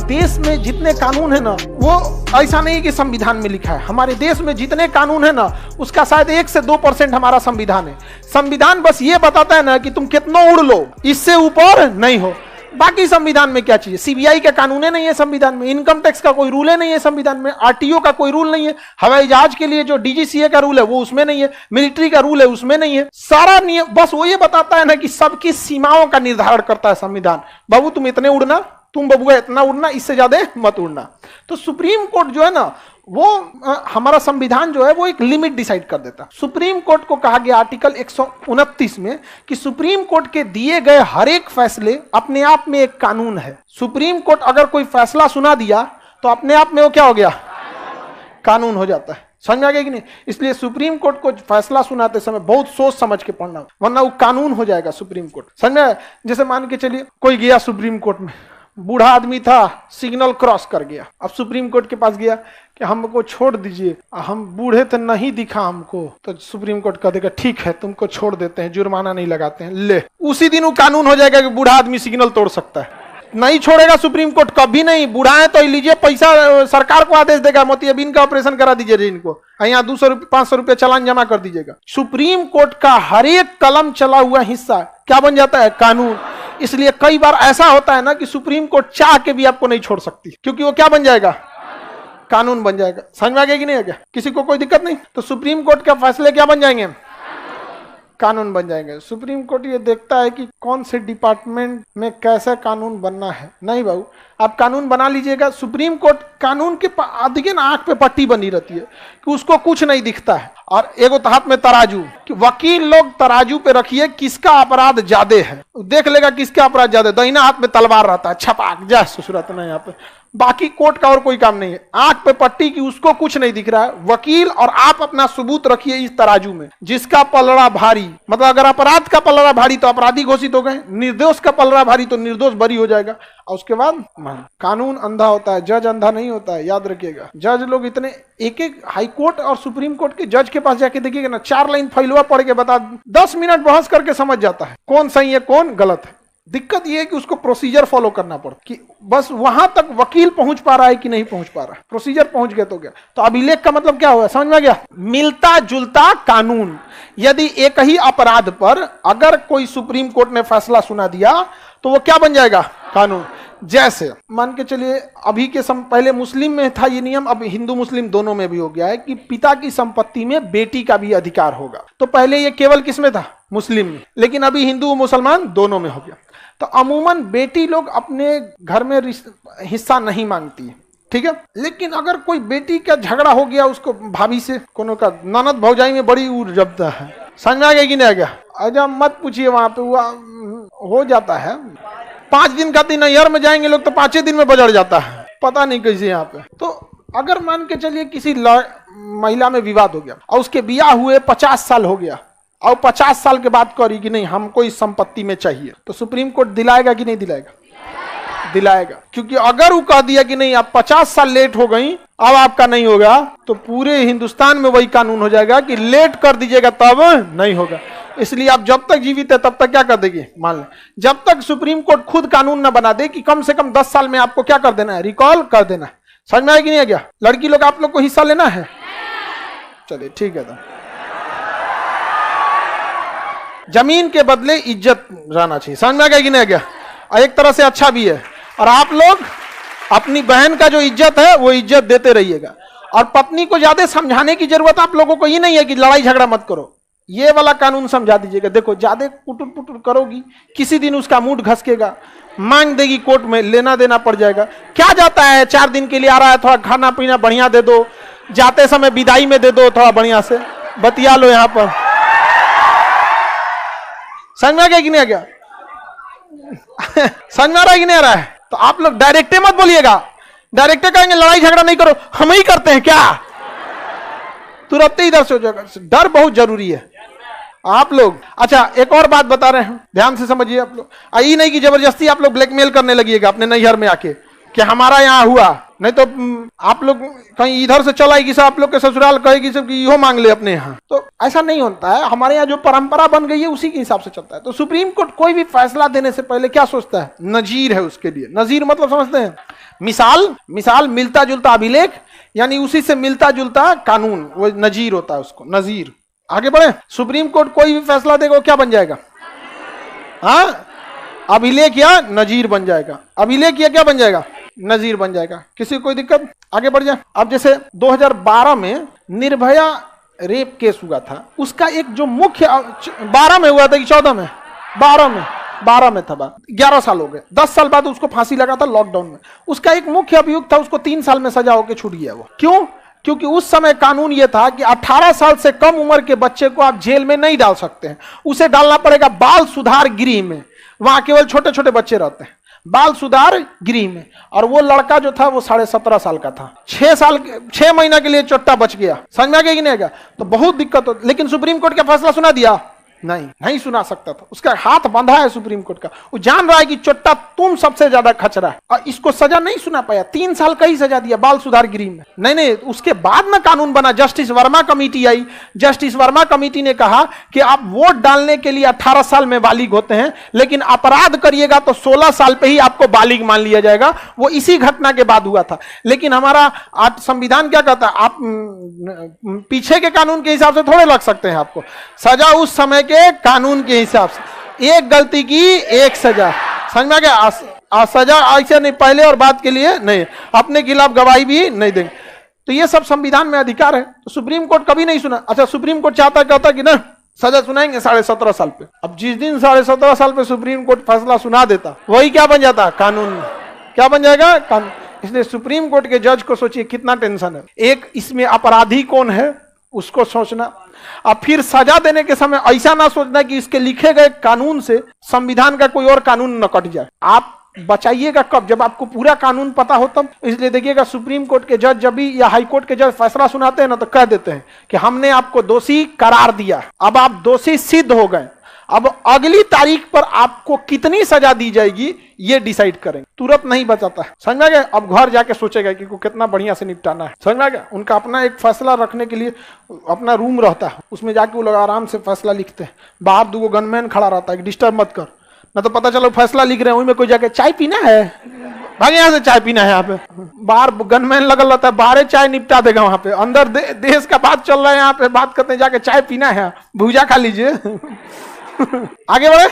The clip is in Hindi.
देश में जितने कानून है ना, वो ऐसा नहीं कि संविधान में लिखा है। हमारे देश में जितने कानून है ना, उसका शायद 1 से 2% हमारा संविधान है। संविधान बस ये बताता है ना कि तुम कितना उड़ लो, इससे ऊपर नहीं हो। बाकी संविधान में क्या चाहिए? सीबीआई का कानून नहीं है संविधान में, इनकम टैक्स का कोई रूल नहीं है संविधान में, आरटीओ का कोई रूल नहीं है, हवाई जहाज के लिए जो डीजीसीए का रूल है वो उसमें नहीं है, मिलिट्री का रूल है उसमें नहीं है। सारा नियम बस वो ये बताता है ना कि सबकी सीमाओं का निर्धारण करता है संविधान। बाबू तुम इतने उड़ना, तुम बबुआ इतना उड़ना, इससे ज्यादा मत उड़ना। तो सुप्रीम कोर्ट जो है ना, वो हमारा संविधान जो है वो एक लिमिट डिसाइड कर देता है। सुप्रीम कोर्ट को कहा गया आर्टिकल 129 में कि सुप्रीम कोर्ट के दिए गए हर एक फैसले अपने आप में एक कानून है। सुप्रीम कोर्ट अगर कोई फैसला सुना दिया तो अपने आप में वो क्या हो गया? कानून हो जाता है। समझ में आ गया कि नहीं? इसलिए सुप्रीम कोर्ट को फैसला सुनाते समय बहुत सोच समझ के पढ़ना, वरना वो कानून हो जाएगा सुप्रीम कोर्ट। समझ में? जैसे मान के चलिए कोई गया सुप्रीम कोर्ट में, बूढ़ा आदमी था, सिग्नल क्रॉस कर गया, अब सुप्रीम कोर्ट के पास गया कि हमको छोड़ दीजिए, हम बूढ़े तो नहीं दिखा हमको, तो सुप्रीम कोर्ट कह देगा ठीक है तुमको छोड़ देते हैं, जुर्माना नहीं लगाते हैं। ले, उसी दिन वो कानून हो जाएगा कि बूढ़ा आदमी सिग्नल तोड़ सकता है। नहीं छोड़ेगा सुप्रीम कोर्ट कभी नहीं। बूढ़ा है तो लीजिए पैसा, सरकार को आदेश देगा मोतियाबिंद का ऑपरेशन करा दीजिए इनको, यहाँ 200 रुपये 500 रुपये चालान जमा कर दीजिएगा। सुप्रीम कोर्ट का हर एक कलम चला हुआ हिस्सा क्या बन जाता है? कानून। इसलिए कई बार ऐसा होता है ना कि सुप्रीम कोर्ट चाह के भी आपको नहीं छोड़ सकती, क्योंकि वो क्या बन जाएगा? कानून बन जाएगा। समझ में आ गया कि नहीं आ गया? किसी को कोई दिक्कत नहीं? तो सुप्रीम कोर्ट के फैसले क्या बन जाएंगे? कानून बन जाएंगे। सुप्रीम कोर्ट ये देखता है कि कौन से डिपार्टमेंट में कैसे कानून बनना है। नहीं बाबू, आप कानून बना लीजिएगा। सुप्रीम कोर्ट कानून के आगे ना आंख पे पट्टी बनी रहती है कि उसको कुछ नहीं दिखता है। और एगो हाथ में तराजू, कि वकील लोग तराजू पे रखिए किसका अपराध ज्यादा है, देख लेगा किसका अपराध ज्यादा। दाहिना हाथ में तलवार रहता है, छपाक जा सुसुरत नहीं यहाँ पे। बाकी कोर्ट का और कोई काम नहीं है, आंख पे पट्टी की उसको कुछ नहीं दिख रहा है। वकील और आप अपना सबूत रखिए इस तराजू में, जिसका पलड़ा भारी, मतलब अगर अपराध का पलड़ा भारी तो अपराधी घोषित हो गए, निर्दोष का पलड़ा भारी तो निर्दोष बरी हो जाएगा। और उसके बाद कानून अंधा होता है, जज अंधा नहीं होता है, याद रखिएगा। जज लोग इतने, एक एक हाई कोर्ट और सुप्रीम कोर्ट के जज के पास जाके देखिएगा ना, 4 लाइन फैलवा पढ़ के बता, 10 मिनट बहस करके समझ जाता है कौन सही है कौन गलत है। दिक्कत यह है कि उसको प्रोसीजर फॉलो करना पड़ता, कि बस वहां तक वकील पहुंच पा रहा है कि नहीं पहुंच पा रहा है। प्रोसीजर पहुंच गया तो गया। तो अभिलेख का मतलब क्या हुआ? समझ में आ गया? मिलता जुलता कानून। यदि एक ही अपराध पर अगर कोई सुप्रीम कोर्ट ने फैसला सुना दिया तो वो क्या बन जाएगा? कानून। जैसे मान के चलिए अभी के पहले मुस्लिम में था ये नियम, अब हिंदू मुस्लिम दोनों में भी हो गया है कि पिता की संपत्ति में बेटी का भी अधिकार होगा। तो पहले ये केवल किस में था? मुस्लिम में, लेकिन अभी हिंदू मुसलमान दोनों में हो गया। तो अमूमन बेटी लोग अपने घर में हिस्सा नहीं मांगती है, ठीक है। लेकिन अगर कोई बेटी का झगड़ा हो गया उसको भाभी से, कोनो का ननद भौजाई में बड़ी उड़ जबता है। समझ में आ गया कि नहीं आ गया? अजा मत पूछिए, वहां पे हो जाता है। 5 दिन का दिन नैहर में जाएंगे लोग तो 5 दिन में बजड़ जाता है, पता नहीं कैसे यहाँ पे। तो अगर मान के चलिए किसी महिला में विवाद हो गया और उसके ब्याह हुए 50 साल हो गया और 50 साल के बाद करी कि नहीं हमको इस संपत्ति में चाहिए, तो सुप्रीम कोर्ट दिलाएगा कि नहीं दिलाएगा? दिलाएगा। क्योंकि अगर वो कह दिया कि नहीं आप 50 साल लेट हो गई, अब आपका नहीं होगा, तो पूरे हिंदुस्तान में वही कानून हो जाएगा कि लेट कर दीजिएगा तब नहीं होगा। इसलिए आप जब तक जीवित है तब तक क्या कर देगी? मान लें जब तक सुप्रीम कोर्ट खुद कानून न बना दे कि कम से कम 10 साल में आपको क्या कर देना है? रिकॉल कर देना है। समझ में आया कि नहीं आ गया? लड़की लोग आप लोग को हिस्सा लेना है? चलिए ठीक है। तो जमीन के बदले इज्जत रहना चाहिए। समझ में आ गया कि नहीं आ गया? और एक तरह से अच्छा भी है। और आप लोग अपनी बहन का जो इज्जत है वो इज्जत देते रहिएगा। और पत्नी को ज्यादा समझाने की जरूरत आप लोगों को ये नहीं है कि लड़ाई झगड़ा मत करो, ये वाला कानून समझा दीजिएगा। देखो ज्यादा पुटुर पुटुर करोगी, किसी दिन उसका मूड घसकेगा, मांग देगी कोर्ट में, लेना देना पड़ जाएगा। क्या जाता है, 4 दिन के लिए आ रहा है, थोड़ा खाना पीना बढ़िया दे दो, जाते समय विदाई में दे दो, थोड़ा बढ़िया से बतिया लो यहाँ पर। समझ में आ गया कि नहीं आ गया? समझ में आ रहा है कि नहीं आ रहा है? तो आप लोग डायरेक्टे मत बोलिएगा। डायरेक्टे कहेंगे लड़ाई झगड़ा नहीं करो, हम ही करते हैं क्या? तुरंत ही इधर से हो जाएगा। डर बहुत जरूरी है आप लोग। अच्छा एक और बात बता रहे हैं, ध्यान से समझिए आप लोग। ये नहीं कि जबरदस्ती आप लोग ब्लैकमेल करने लगिएगा अपने नैहर में आके कि हमारा यहाँ हुआ, नहीं तो आप लोग कहीं इधर से चल आएगी सब, आप लोग के ससुराल कहेगी सब कि इहो मांग ले अपने यहाँ, तो ऐसा नहीं होता है। हमारे यहाँ जो परंपरा बन गई है उसी के हिसाब से चलता है। तो सुप्रीम कोर्ट कोई भी फैसला देने से पहले क्या सोचता है? नजीर है उसके लिए। नजीर मतलब समझते हैं? मिसाल मिलता जुलता अभिलेख, यानी उसी से मिलता जुलता कानून, वो नजीर होता है उसको, नजीर। आगे बढ़े, सुप्रीम कोर्ट कोई भी फैसला देगा वो क्या बन जाएगा? हाँ, अभिलेख या नजीर बन जाएगा। अभिलेख या क्या बन जाएगा? नजीर बन जाएगा। किसी को कोई दिक्कत? आगे बढ़ जाए। अब जैसे 2012 में निर्भया रेप केस हुआ था, उसका एक जो मुख्य 12 में हुआ था कि 14 में? 12 में था बात। 11 साल हो गए, 10 साल बाद उसको फांसी लगा था लॉकडाउन में। उसका एक मुख्य अभियुक्त था, उसको 3 साल में सजा होकर छूट गया वो। क्यों? क्योंकि उस समय कानून यह था कि 18 साल से कम उम्र के बच्चे को आप जेल में नहीं डाल सकते हैं, उसे डालना पड़ेगा बाल सुधार गृह में। वहां केवल छोटे छोटे बच्चे रहते हैं बाल सुधार गृह में। और वो लड़का जो था वो 17.5 साल का था, 6 महीना के लिए चोट्टा बच गया। समझ में आ गया कि नहीं आएगा? तो बहुत दिक्कत हो। लेकिन सुप्रीम कोर्ट का फैसला सुना दिया? नहीं सुना सकता था। उसका हाथ बंधा है सुप्रीम कोर्ट का। वो जान रहा है कि चोट्टा तुम सबसे ज्यादा खचरा है, और इसको सजा नहीं सुना पाया। 3 साल का ही सजा दिया बाल सुधार गृह में। नहीं, उसके बाद में कानून बना। जस्टिस वर्मा कमेटी आई। जस्टिस वर्मा कमेटी ने कहा कि आप वोट डालने के लिए 18 साल में बालिग होते हैं, लेकिन अपराध करिएगा तो 16 साल पे ही आपको बालिग मान लिया जाएगा। वो इसी घटना के बाद हुआ था। लेकिन हमारा आज संविधान क्या कहता है? आप पीछे के कानून के हिसाब से थोड़े लग सकते हैं आपको सजा, उस समय के कानून के हिसाब से। एक गलती की एक सजा। समझ में आ गया? सजा ऐसे नहीं, पहले और बाद के लिए नहीं, अपने खिलाफ गवाही भी नहीं देंगे। तो ये सब संविधान में अधिकार है। तो सुप्रीम कोर्ट कभी नहीं सुना। अच्छा, सुप्रीम कोर्ट चाहता कहता कि ना सजा सुनाएंगे 17.5 साल पे। अब जिस दिन 17.5 साल पे सुप्रीम कोर्ट फैसला सुना देता, वही क्या बन जाता? कानून। क्या बन जाएगा? कानून। इसलिए सुप्रीम कोर्ट के जज को सोचिए कितना टेंशन है। एक, इसमें अपराधी कौन है उसको सोचना, अब फिर सजा देने के समय ऐसा ना सोचना कि इसके लिखे गए कानून से संविधान का कोई और कानून न कट जाए। आप बचाइएगा कब? जब आपको पूरा कानून पता हो तब। इसलिए देखिएगा, सुप्रीम कोर्ट के जज जब भी या हाई कोर्ट के जज फैसला सुनाते हैं ना, तो कह देते हैं कि हमने आपको दोषी करार दिया, अब आप दोषी सिद्ध हो गए, अब अगली तारीख पर आपको कितनी सजा दी जाएगी ये डिसाइड करेंगे। तुरंत नहीं बचाता है। समझ में गया? अब घर जाके सोचेगा कि कितना बढ़िया से निपटाना है। समझ में गया? उनका अपना एक फैसला रखने के लिए अपना रूम रहता है, उसमें जाके वो लोग आराम से फैसला लिखते हैं। बाहर 2 गनमैन खड़ा रहता है, डिस्टर्ब मत कर, ना तो पता चलो फैसला लिख रहे हैं, वही में कोई जाके चाय पीना है, भाग यहाँ से चाय पीना है। यहाँ पे बाहर गनमैन लगल रहता है, बाहर चाय निपटा देगा। वहां पे अंदर देश का बात चल रहा है, यहाँ पे बात करते हैं, जाके चाय पीना है, भूजा खा लीजिए। आगे बढ़े।